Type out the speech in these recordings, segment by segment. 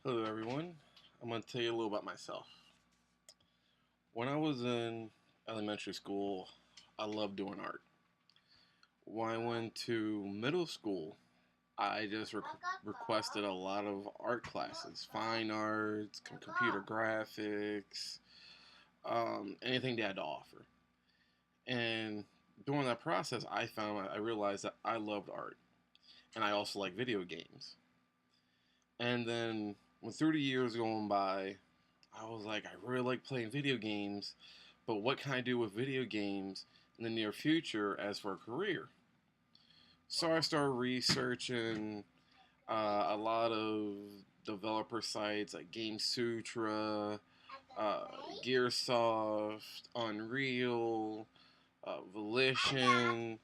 Hello, everyone. I'm going to tell you a little about myself. When I was in elementary school, I loved doing art. When I went to middle school, I just requested a lot of art classes, fine arts, computer graphics, anything they had to offer. And during that process, I realized that I loved art, and I also like video games. And then, when through the years going by, I was like, I really like playing video games, but what can I do with video games in the near future as for a career? So I started researching a lot of developer sites like Game Sutra, uh, Gearsoft, Unreal, Volition,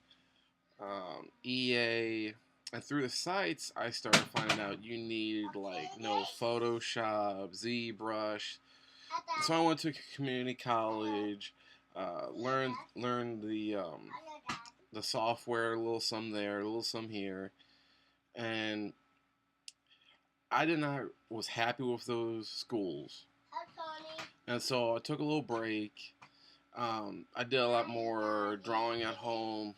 EA. And through the sites, I started finding out you need Photoshop, ZBrush. So I went to community college, learned the software, a little some there, a little some here, and I did not was happy with those schools, and so I took a little break. I did a lot more drawing at home,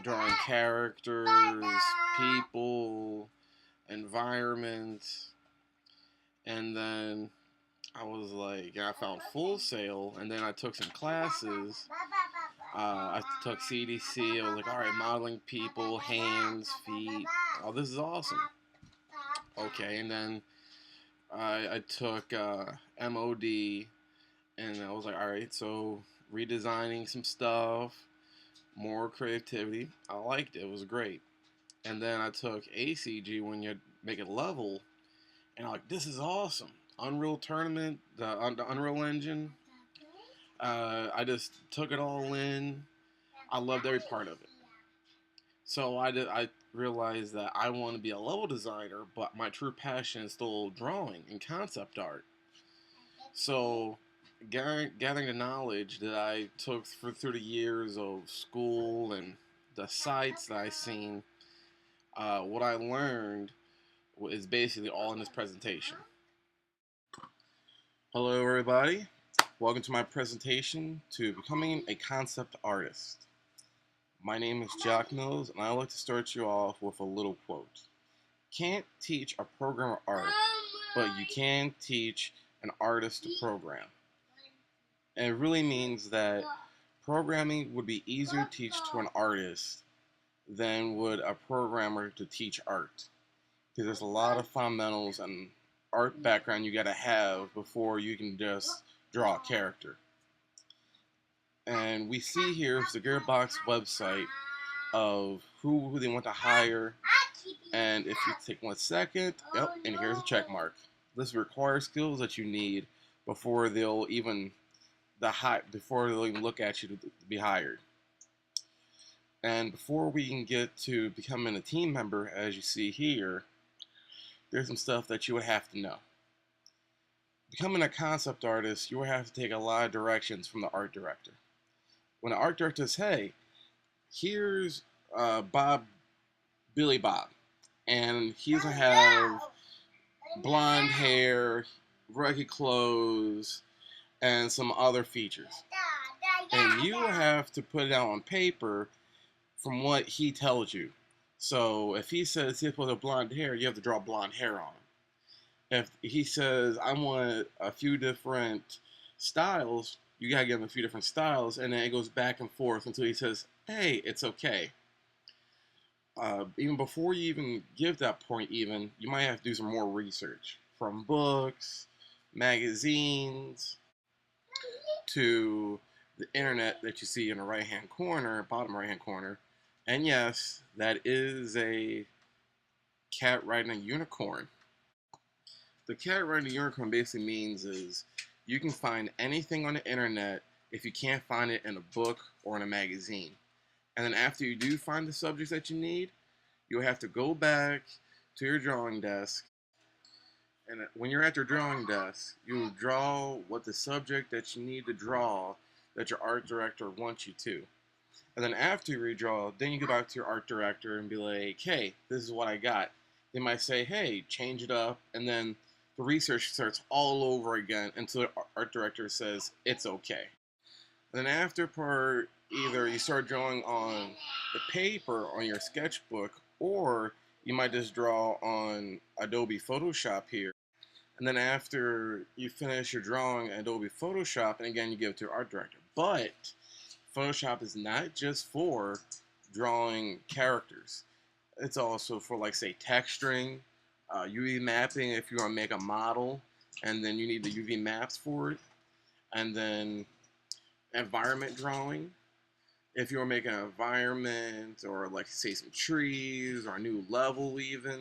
drawing characters, people, environments, and then I was like, I found Full Sail, and then I took some classes. I took CDC. I was like, all right, modeling people, hands, feet. Oh, this is awesome. Okay, and then I took MOD, and I was like, all right, so redesigning some stuff, more creativity. I liked it. It was great. And then I took ACG when you make it level, and I'm like, this is awesome. Unreal Tournament, the Unreal Engine. I just took it all in. I loved every part of it. So I realized that I want to be a level designer, but my true passion is still drawing and concept art. So gathering the knowledge that I took through the years of school and the sites that I seen, what I learned is basically all in this presentation. Hello, everybody. Welcome to my presentation to becoming a concept artist. My name is Jack Mills, and I like to start you off with a little quote. Can't teach a programmer art, but you can teach an artist to program. And it really means that programming would be easier to teach to an artist than would a programmer to teach art. Because there's a lot of fundamentals and art background you gotta have before you can just draw a character. And we see here is the Gearbox website of who they want to hire. And if you take 1 second, yep, and here's a check mark. This requires skills that you need before they'll even look at you to be hired. And before we can get to becoming a team member, as you see here, there's some stuff that you would have to know. Becoming a concept artist, you would have to take a lot of directions from the art director. When the art director says, hey, here's Billy Bob, and he's gonna have blonde hair, rugged clothes, and some other features. And you have to put it out on paper from what he tells you. So if he says he's supposed to have blonde hair, you have to draw blonde hair on him. If he says I want a few different styles, you gotta give him a few different styles, and then it goes back and forth until he says, hey, it's okay. Even before you even give that point, you might have to do some more research from books, magazines, to the internet that you see in the right-hand corner, bottom right-hand corner. And yes, that is a cat riding a unicorn. The cat riding a unicorn basically means is you can find anything on the internet if you can't find it in a book or in a magazine. And then after you do find the subjects that you need, you'll have to go back to your drawing desk. And when you're at your drawing desk, you'll draw what the subject that you need to draw that your art director wants you to. And then after you redraw, then you go back to your art director and be like, hey, this is what I got. They might say, hey, change it up. And then the research starts all over again until the art director says it's okay. And then after part, either you start drawing on the paper on your sketchbook, or you might just draw on Adobe Photoshop here. And then after you finish your drawing in Adobe Photoshop, and again you give it to your art director. But Photoshop is not just for drawing characters. It's also for, like, say, texturing, UV mapping if you want to make a model, and then you need the UV maps for it, and then environment drawing. If you were making an environment, or, like, say, some trees or a new level, even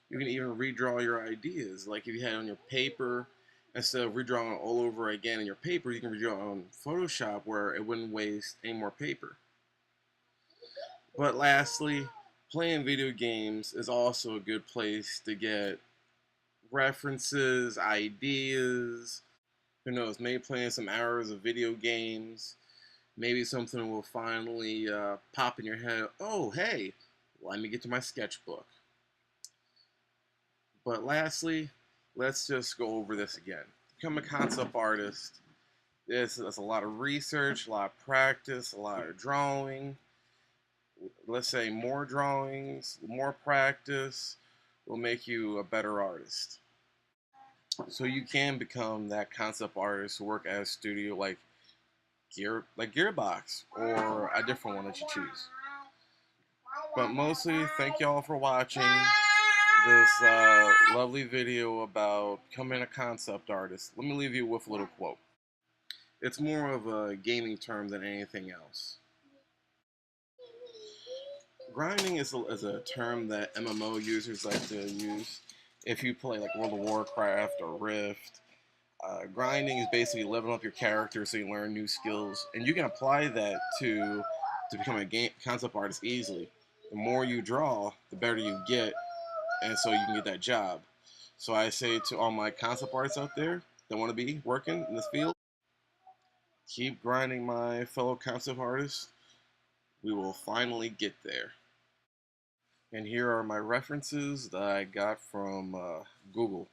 you can even redraw your ideas. Like, if you had it on your paper, instead of redrawing it all over again in your paper, you can redraw it on Photoshop where it wouldn't waste any more paper. But lastly, playing video games is also a good place to get references, ideas. Who knows, maybe playing some hours of video games, maybe something will finally pop in your head. Oh, hey, let me get to my sketchbook. But lastly, let's just go over this again. Become a concept artist. That's a lot of research, a lot of practice, a lot of drawing. Let's say more drawings, more practice will make you a better artist. So you can become that concept artist, work at a studio like Gearbox, or a different one that you choose. But mostly, thank y'all for watching this lovely video about becoming a concept artist. Let me leave you with a little quote. It's more of a gaming term than anything else. Grinding is a term that MMO users like to use. If you play like World of Warcraft or Rift, grinding is basically leveling up your character so you learn new skills, and you can apply that to become a game concept artist easily. The more you draw, the better you get, and so you can get that job. So I say to all my concept artists out there that want to be working in this field, keep grinding, my fellow concept artists. We will finally get there. And here are my references that I got from Google.